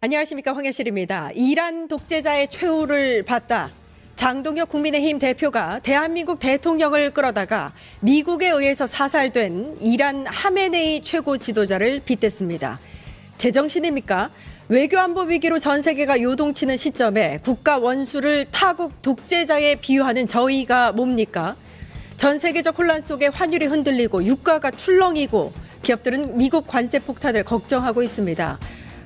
안녕하십니까, 황혜실입니다. 이란 독재자의 최후를 봤다. 장동혁 국민의힘 대표가 대한민국 대통령을 끌어다가 미국에 의해서 사살된 이란 하메네이 최고 지도자를 빗댔습니다. 제정신입니까? 외교안보 위기로 전 세계가 요동치는 시점에 국가 원수를 타국 독재자에 비유하는 저희가 뭡니까? 전 세계적 혼란 속에 환율이 흔들리고 유가가 출렁이고 기업들은 미국 관세 폭탄을 걱정하고 있습니다.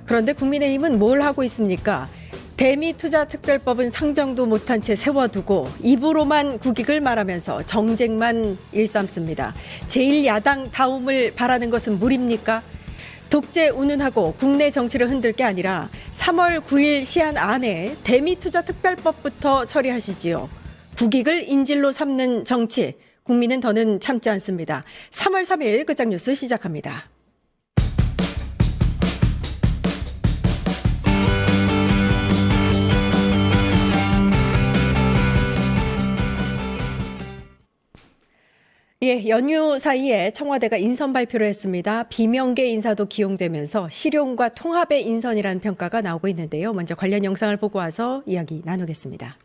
그런데 국민의힘은 뭘 하고 있습니까? 대미투자특별법은 상정도 못한 채 세워두고 입으로만 국익을 말하면서 정쟁만 일삼습니다. 제1야당다움을 바라는 것은 무리입니까? 독재 운운하고 국내 정치를 흔들 게 아니라 3월 9일 시한 안에 대미투자특별법부터 처리하시지요. 국익을 인질로 삼는 정치, 국민은 더는 참지 않습니다. 3월 3일 끝장뉴스 시작합니다. 예, 연휴 사이에 청와대가 인선 발표를 했습니다. 비명계 인사도 기용되면서 실용과 통합의 인선이라는 평가가 나오고 있는데요. 먼저 관련 영상을 보고 와서 이야기 나누겠습니다.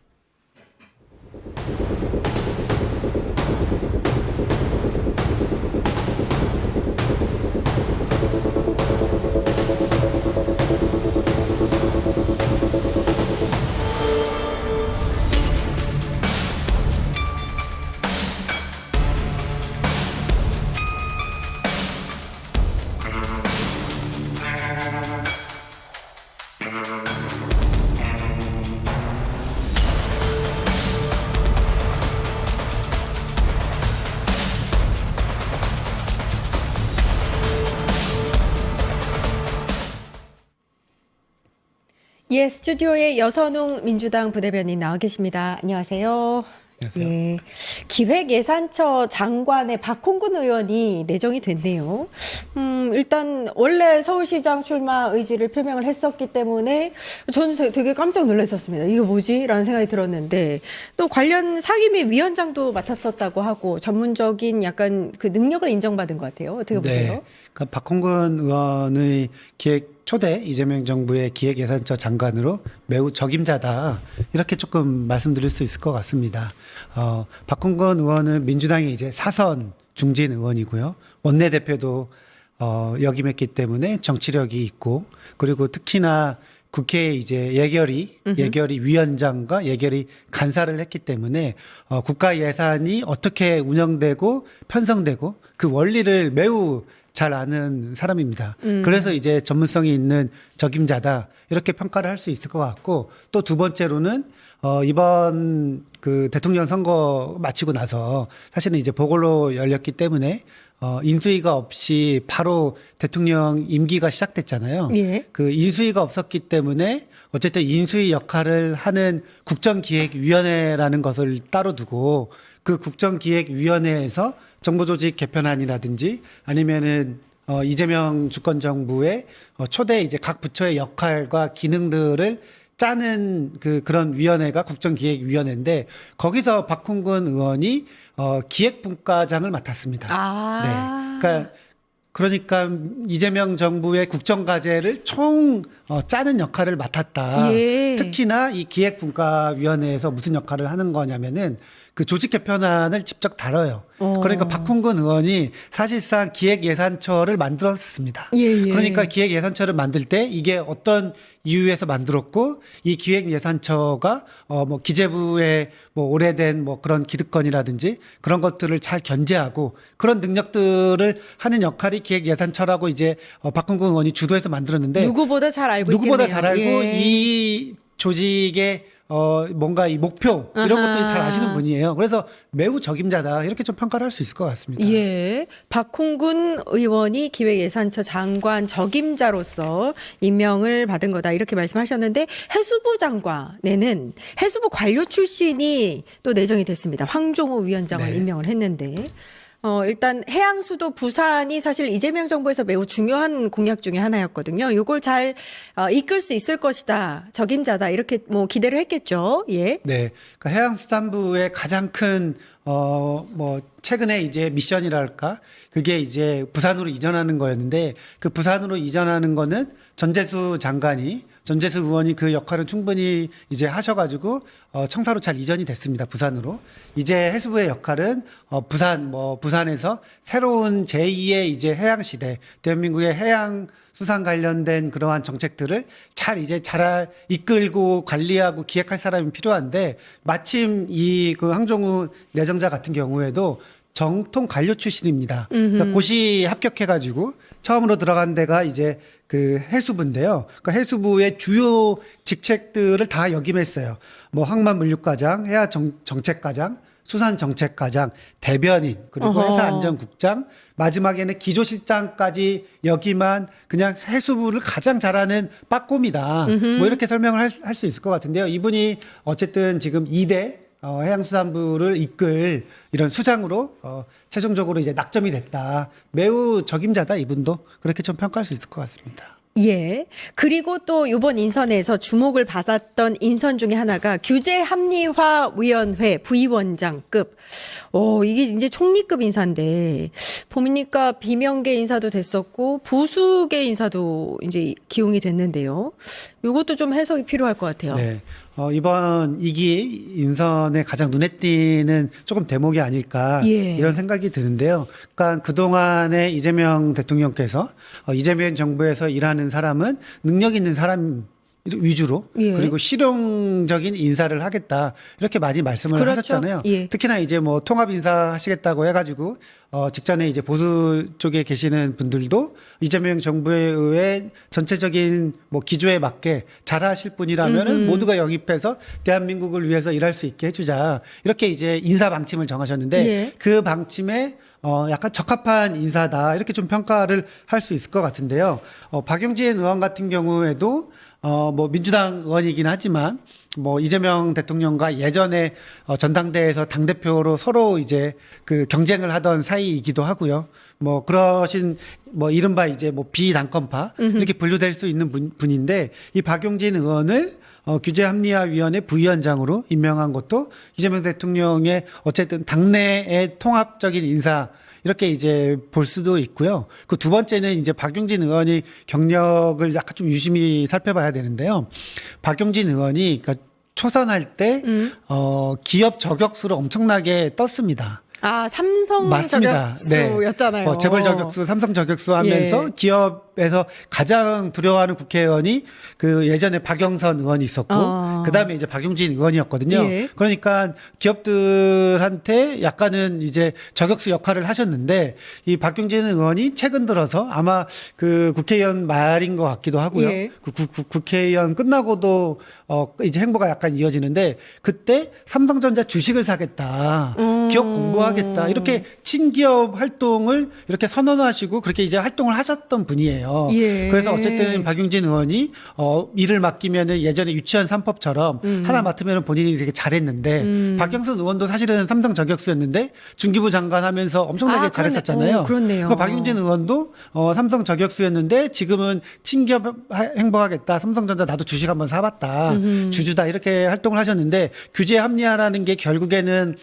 예, 스튜디오에 여선웅 민주당 부대변인 나와 계십니다. 안녕하세요. 안녕하세요. 예, 기획예산처 장관의 박홍근 의원이 내정이 됐네요. 일단 원래 서울시장 출마 의지를 표명을 했었기 때문에 저는 되게 깜짝 놀랐었습니다. 이게 뭐지? 라는 생각이 들었는데 또 관련 상임위 위원장도 맡았었다고 하고 전문적인 약간 그 능력을 인정받은 것 같아요. 어떻게 보세요? 네. 그러니까 박홍근 의원의 초대 이재명 정부의 기획예산처 장관으로 매우 적임자다. 이렇게 조금 말씀드릴 수 있을 것 같습니다. 박홍근 의원은 민주당의 이제 사선 중진 의원이고요. 원내대표도 역임했기 때문에 정치력이 있고, 그리고 특히나 국회에 이제 예결위 위원장과 예결위 간사를 했기 때문에 국가 예산이 어떻게 운영되고 편성되고 그 원리를 매우 잘 아는 사람입니다. 그래서 이제 전문성이 있는 적임자다 이렇게 평가를 할 수 있을 것 같고, 또 두 번째로는 이번 그 대통령 선거 마치고 나서 사실은 이제 보궐로 열렸기 때문에 인수위가 없이 바로 대통령 임기가 시작됐잖아요. 예. 그 인수위가 없었기 때문에 어쨌든 인수위 역할을 하는 국정기획위원회라는 것을 따로 두고 그 국정기획위원회에서 정부조직 개편안이라든지 아니면은 이재명 주권정부의 초대 이제 각 부처의 역할과 기능들을 짜는 그런 위원회가 국정기획위원회인데 거기서 박홍근 의원이 기획분과장을 맡았습니다. 아. 네. 그러니까 이재명 정부의 국정과제를 짜는 역할을 맡았다. 예. 특히나 이 기획분과위원회에서 무슨 역할을 하는 거냐면은 그 조직 개편안을 직접 다뤄요. 그러니까 박홍근 의원이 사실상 기획예산처를 만들었습니다. 예. 그러니까 기획예산처를 만들 때 이게 어떤 이유에서 만들었고 이 기획예산처가 뭐 기재부의 뭐 오래된 뭐 그런 기득권이라든지 그런 것들을 잘 견제하고 그런 능력들을 하는 역할이 기획예산처라고 이제 박홍근 의원이 주도해서 만들었는데 누구보다 잘 알고 누구보다 잘 알고 예. 이 조직의 뭔가 이 목표 이런 아하. 것들이 잘 아시는 분이에요. 그래서 매우 적임자다 이렇게 좀 평가를 할 수 있을 것 같습니다. 예. 박홍근 의원이 기획예산처 장관 적임자로서 임명을 받은 거다 이렇게 말씀하셨는데 해수부 장관에는 해수부 관료 출신이 또 내정이 됐습니다. 황종우 위원장을 네. 임명을 했는데 일단 해양수도 부산이 사실 이재명 정부에서 매우 중요한 공약 중에 하나였거든요. 이걸 잘 이끌 수 있을 것이다. 적임자다. 이렇게 뭐 기대를 했겠죠. 예. 네. 그러니까 해양수산부의 가장 큰 뭐 최근에 이제 미션이랄까 그게 이제 부산으로 이전하는 거였는데 그 부산으로 이전하는 거는 전재수 의원이 그 역할을 충분히 이제 하셔가지고 청사로 잘 이전이 됐습니다. 부산으로. 이제 해수부의 역할은 부산에서 새로운 제2의 이제 해양 시대, 대한민국의 해양 수산 관련된 그러한 정책들을 잘 이끌고 관리하고 기획할 사람이 필요한데 마침 그 황정우 내정자 같은 경우에도 정통 관료 출신입니다. 그러니까 고시 합격해가지고 처음으로 들어간 데가 이제 그 해수부인데요. 그러니까 해수부의 주요 직책들을 다 역임했어요. 뭐 항만물류과장, 해양정책과장, 수산정책과장, 대변인, 그리고 해사안전국장, 마지막에는 기조실장까지 역임한 그냥 해수부를 가장 잘하는 빠꼼이다. 뭐 이렇게 설명을 할 수 있을 것 같은데요. 이분이 어쨌든 지금 2대 해양수산부를 이끌 이런 수장으로 최종적으로 이제 낙점이 됐다. 매우 적임자다 이분도 그렇게 좀 평가할 수 있을 것 같습니다. 예. 그리고 또 이번 인선에서 주목을 받았던 인선 중에 하나가 규제합리화위원회 부위원장급. 이게 이제 총리급 인사인데 보니까 비명계 인사도 됐었고 보수계 인사도 이제 기용이 됐는데요. 이것도 좀 해석이 필요할 것 같아요. 네. 이번 2기 인선에 가장 눈에 띄는 조금 대목이 아닐까 이런 생각이 드는데요. 그러니까 그동안에 이재명 대통령께서 이재명 정부에서 일하는 사람은 능력 있는 사람 위주로 그리고 실용적인 인사를 하겠다 이렇게 많이 말씀을 하셨잖아요. 특히나 이제 뭐 통합 인사 하시겠다고 해가지고 직전에 이제 보수 쪽에 계시는 분들도 이재명 정부에 의해 전체적인 뭐 기조에 맞게 잘하실 분이라면은 모두가 영입해서 대한민국을 위해서 일할 수 있게 해주자 이렇게 이제 인사 방침을 정하셨는데 그 방침에 약간 적합한 인사다 이렇게 좀 평가를 할 수 있을 것 같은데요. 박용진 의원 같은 경우에도 뭐 민주당 의원이긴 하지만 뭐 이재명 대통령과 예전에 전당대회에서 당대표로 서로 이제 그 경쟁을 하던 사이이기도 하고요. 뭐 그러신 뭐 이른바 이제 뭐 비당권파 이렇게 분류될 수 있는 분인데 이 박용진 의원을 규제합리화위원회 부위원장으로 임명한 것도 이재명 대통령의 어쨌든 당내의 통합적인 인사 이렇게 이제 볼 수도 있고요. 그 두 번째는 이제 박용진 의원이 경력을 약간 좀 유심히 살펴봐야 되는데요. 박용진 의원이 그러니까 초선할 때 기업 저격수로 엄청나게 떴습니다. 삼성 맞습니다. 저격수였잖아요. 네. 재벌 저격수, 삼성 저격수 하면서 기업에서 가장 두려워하는 국회의원이 그 예전에 박영선 의원이 있었고, 그 다음에 이제 박용진 의원이었거든요. 그러니까 기업들한테 약간은 이제 저격수 역할을 하셨는데, 이 박용진 의원이 최근 들어서 아마 그 국회의원 말인 것 같기도 하고요. 국회의원 끝나고도 이제 행보가 약간 이어지는데, 그때 삼성전자 주식을 사겠다. 기업 공부하겠다. 이렇게 친기업 활동을 이렇게 선언하시고 그렇게 이제 활동을 하셨던 분이에요. 그래서 어쨌든 박용진 의원이 일을 맡기면은 예전에 유치원 3법처럼 하나 맡으면 본인이 되게 잘했는데 박영선 의원도 사실은 삼성 저격수였는데 중기부 장관 하면서 엄청나게 잘했었잖아요. 그렇네요. 그 박용진 의원도 삼성 저격수였는데 지금은 친기업 행보하겠다. 삼성전자 나도 주식 한번 사봤다. 주주다. 이렇게 활동을 하셨는데 규제 합리화라는 게 결국에는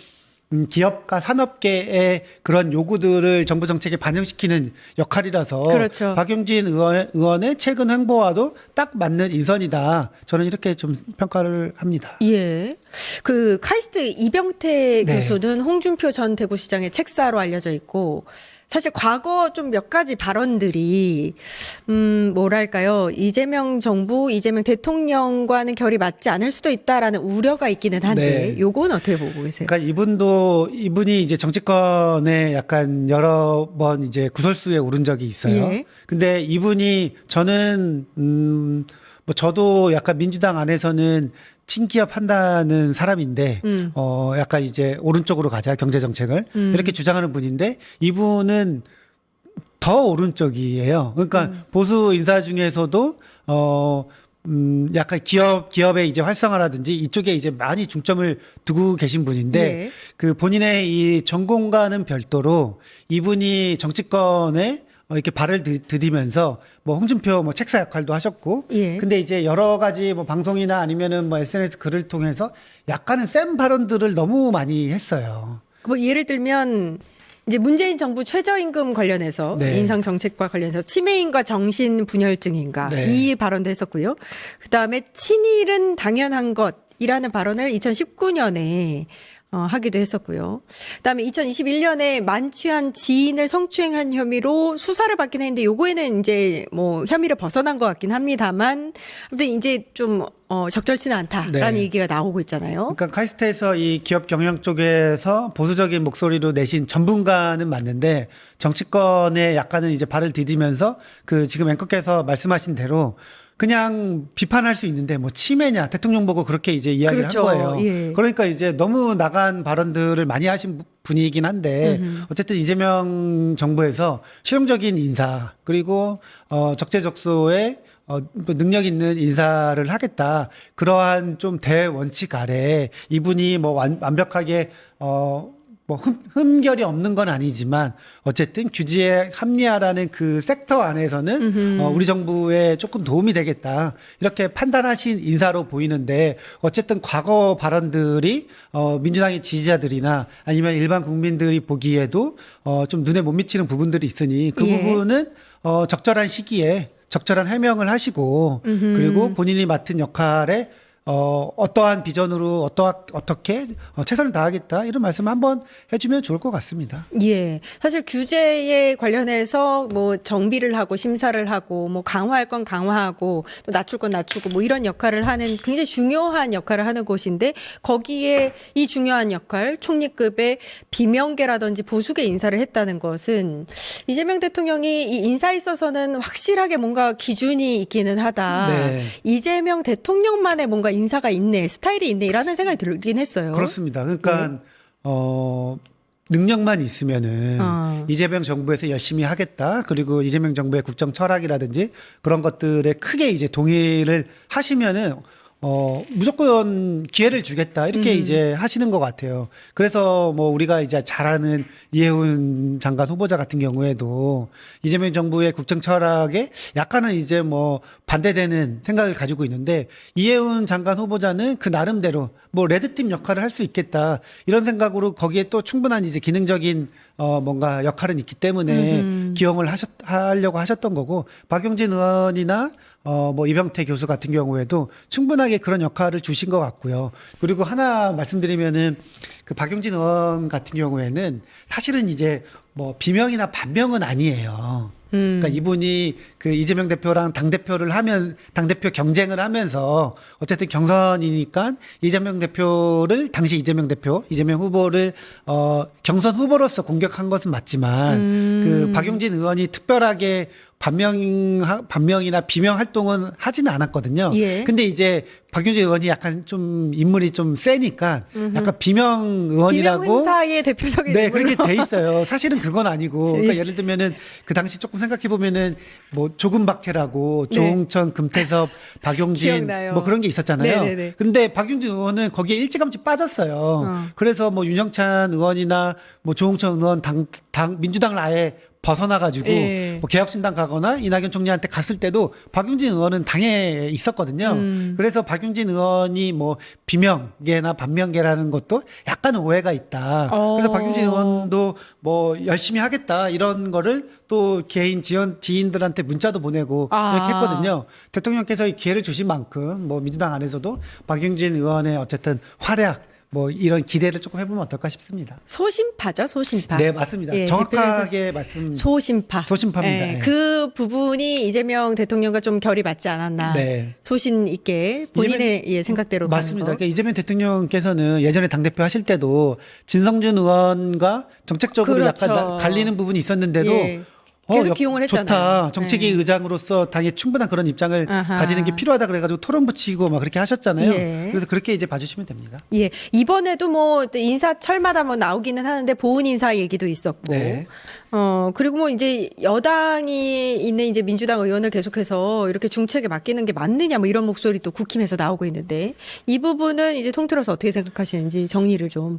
기업과 산업계의 그런 요구들을 정부 정책에 반영시키는 역할이라서 박용진 의원의 최근 행보와도 딱 맞는 인선이다. 저는 이렇게 좀 평가를 합니다. 그 카이스트 이병태 교수는 홍준표 전 대구시장의 책사로 알려져 있고 사실 과거 좀 몇 가지 발언들이 뭐랄까요, 이재명 정부, 이재명 대통령과는 결이 맞지 않을 수도 있다라는 우려가 있기는 한데 요건 어떻게 보고 계세요? 그러니까 이분이 이제 정치권에 약간 여러 번 이제 구설수에 오른 적이 있어요. 근데 이분이 저는 뭐 저도 약간 민주당 안에서는 친기업 한다는 사람인데, 약간 이제 오른쪽으로 가자, 경제정책을. 이렇게 주장하는 분인데, 이분은 더 오른쪽이에요. 그러니까 보수 인사 중에서도, 약간 기업의 이제 활성화라든지 이쪽에 이제 많이 중점을 두고 계신 분인데, 그 본인의 이 전공과는 별도로 이분이 정치권에 이렇게 발을 디디면서 뭐 홍준표 뭐 책사 역할도 하셨고, 근데 이제 여러 가지 뭐 방송이나 아니면은 뭐 SNS 글을 통해서 약간은 센 발언들을 너무 많이 했어요. 뭐 예를 들면 이제 문재인 정부 최저임금 관련해서 네. 인상 정책과 관련해서 치매인가 정신분열증인가 네. 이 발언도 했었고요. 그다음에 친일은 당연한 것이라는 발언을 2019년에 하기도 했었고요. 그다음에 2021년에 만취한 지인을 성추행한 혐의로 수사를 받긴 했는데 요거에는 이제 뭐 혐의를 벗어난 것 같긴 합니다만 아무튼 이제 좀 적절치는 않다라는 네. 얘기가 나오고 있잖아요. 그러니까 카이스트에서 이 기업 경영 쪽에서 보수적인 목소리로 내신 전문가는 맞는데 정치권에 약간은 이제 발을 디디면서 그 지금 앵커께서 말씀하신 대로 그냥 비판할 수 있는데 뭐 치매냐 대통령 보고 그렇게 이제 이야기를 그렇죠. 한 거예요. 예. 그러니까 이제 너무 나간 발언들을 많이 하신 분이긴 한데 어쨌든 이재명 정부에서 실용적인 인사 그리고 적재적소에 뭐 능력 있는 인사를 하겠다. 그러한 좀 대원칙 아래 이분이 뭐 완벽하게 뭐 흠결이 없는 건 아니지만 어쨌든 규제에 합리화라는 그 섹터 안에서는 우리 정부에 조금 도움이 되겠다 이렇게 판단하신 인사로 보이는데 어쨌든 과거 발언들이 민주당의 지지자들이나 아니면 일반 국민들이 보기에도 좀 눈에 못 미치는 부분들이 있으니 그 예. 부분은 적절한 시기에 적절한 해명을 하시고 그리고 본인이 맡은 역할에 어떠한 비전으로 어떻게 최선을 다하겠다 이런 말씀 한번 해주면 좋을 것 같습니다. 예. 사실 규제에 관련해서 뭐 정비를 하고 심사를 하고 뭐 강화할 건 강화하고 또 낮출 건 낮추고 뭐 이런 역할을 하는 굉장히 중요한 역할을 하는 곳인데 거기에 이 중요한 역할 총리급의 비명계라든지 보수계 인사를 했다는 것은 이재명 대통령이 이 인사에 있어서는 확실하게 뭔가 기준이 있기는 하다. 네. 이재명 대통령만의 뭔가 인사가 있네, 스타일이 있네 이라는 생각이 들긴 했어요. 그렇습니다. 그러니까 능력만 있으면은 이재명 정부에서 열심히 하겠다. 그리고 이재명 정부의 국정 철학이라든지 그런 것들에 크게 이제 동의를 하시면은 무조건 기회를 주겠다. 이렇게 이제 하시는 것 같아요. 그래서 뭐 우리가 이제 잘 아는 이해훈 장관 후보자 같은 경우에도 이재명 정부의 국정 철학에 약간은 이제 뭐 반대되는 생각을 가지고 있는데 이해훈 장관 후보자는 그 나름대로 뭐 레드팀 역할을 할 수 있겠다. 이런 생각으로 거기에 또 충분한 이제 기능적인 뭔가 역할은 있기 때문에 기용을 하려고 하셨던 거고 박용진 의원이나 뭐 이병태 교수 같은 경우에도 충분하게 그런 역할을 주신 것 같고요. 그리고 하나 말씀드리면은 그 박용진 의원 같은 경우에는 사실은 이제 뭐 비명이나 반명은 아니에요. 그러니까 이분이 그 이재명 대표랑 당대표 경쟁을 하면서 어쨌든 경선이니까 당시 이재명 후보를 경선 후보로서 공격한 것은 맞지만 그 박용진 의원이 특별하게 반명이나 비명 활동은 하지는 않았거든요. 예. 근데 이제 박용진 의원이 약간 좀 인물이 좀 세니까 약간 비명 의원이라고 비명 행사의 대표적인 네, 인물로. 그렇게 돼 있어요. 사실은 그건 아니고. 그러니까 예. 예를 들면은 그 당시 조금 생각해 보면은 뭐 조금박해라고 네. 조홍천, 금태섭, 박용진 기억나요. 뭐 그런 게 있었잖아요. 네네네. 근데 박용진 의원은 거기에 일찌감치 빠졌어요. 그래서 뭐 윤영찬 의원이나 뭐 조홍천 의원 민주당을 아예 벗어나가지고 예. 뭐 개혁신당 가거나 이낙연 총리한테 갔을 때도 박용진 의원은 당에 있었거든요. 그래서 박용진 의원이 뭐 비명계나 반명계라는 것도 약간 오해가 있다. 그래서 박용진 의원도 뭐 열심히 하겠다 이런 거를 또 개인 지인들한테 문자도 보내고 이렇게 했거든요. 대통령께서 기회를 주신 만큼 뭐 민주당 안에서도 박용진 의원의 어쨌든 활약 뭐 이런 기대를 조금 해보면 어떨까 싶습니다. 소심파죠, 소심파. 네, 맞습니다. 예, 정확하게 말씀. 소심파입니다. 예. 그 부분이 이재명 대통령과 좀 결이 맞지 않았나. 네. 소신 있게 본인의 생각대로 맞습니다. 가는 거. 그러니까 이재명 대통령께서는 예전에 당대표 하실 때도 진성준 의원과 정책적으로 그렇죠. 약간 갈리는 부분이 있었는데도 예. 계속 기용을 했잖아요. 좋다. 정책위 네. 의장으로서 당에 충분한 그런 입장을 아하. 가지는 게 필요하다 그래가지고 토론 붙이고 막 그렇게 하셨잖아요. 예. 그래서 그렇게 이제 봐주시면 됩니다. 예. 이번에도 뭐 인사철마다 뭐 나오기는 하는데 보훈 인사 얘기도 있었고. 네. 그리고 뭐 이제 여당이 있는 이제 민주당 의원을 계속해서 이렇게 중책에 맡기는 게 맞느냐 뭐 이런 목소리 또 국힘에서 나오고 있는데 이 부분은 이제 통틀어서 어떻게 생각하시는지 정리를 좀.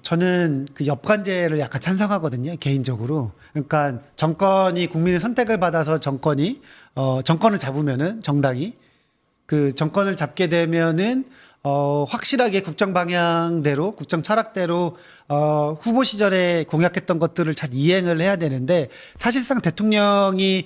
저는 그 엽관제를 약간 찬성하거든요. 개인적으로. 그러니까 정권이 국민의 선택을 받아서 정권을 잡으면은 정당이 그 정권을 잡게 되면은 확실하게 국정 방향대로, 국정 철학대로 후보 시절에 공약했던 것들을 잘 이행을 해야 되는데 사실상 대통령이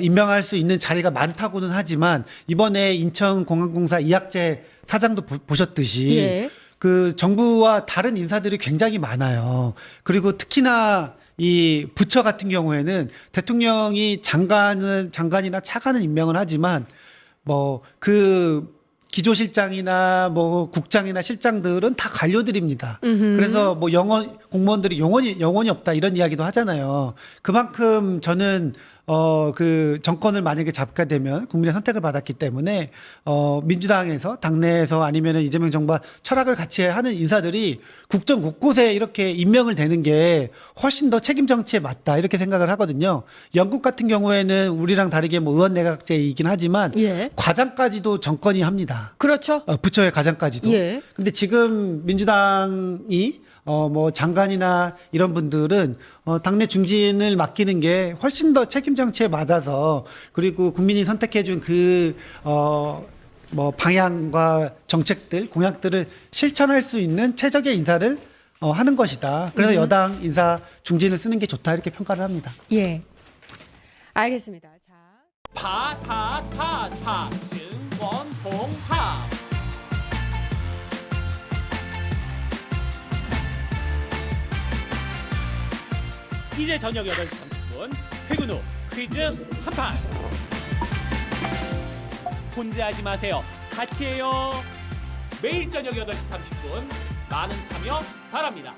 임명할 수 있는 자리가 많다고는 하지만 이번에 인천공항공사 이학재 사장도 보셨듯이 예. 그 정부와 다른 인사들이 굉장히 많아요. 그리고 특히나 이 부처 같은 경우에는 대통령이 장관이나 차관은 임명을 하지만 뭐 그 기조실장이나 뭐 국장이나 실장들은 다 관료들입니다. 그래서 뭐 공무원들이 영혼이 없다 이런 이야기도 하잖아요. 그만큼 저는 그 정권을 만약에 잡게 되면 국민의 선택을 받았기 때문에 민주당에서 당내에서 아니면 이재명 정부와 철학을 같이 하는 인사들이 국정 곳곳에 이렇게 임명을 되는 게 훨씬 더 책임 정치에 맞다 이렇게 생각을 하거든요. 영국 같은 경우에는 우리랑 다르게 뭐 의원 내각제이긴 하지만 예. 과장까지도 정권이 합니다. 그렇죠. 부처의 과장까지도. 예. 근데 지금 민주당이 뭐 장관이나 이런 분들은 당내 중진을 맡기는 게 훨씬 더 책임 정치에 맞아서 그리고 국민이 선택해준 뭐 방향과 정책들, 공약들을 실천할 수 있는 최적의 인사를 하는 것이다. 그래서 여당 인사 중진을 쓰는 게 좋다 이렇게 평가를 합니다. 예. 알겠습니다. 자. 파타타타 증권통합 이제 저녁 8시 30분 퇴근 후 퀴즈 한판 혼자하지 마세요. 같이 해요. 매일 저녁 8시 30분 많은 참여 바랍니다.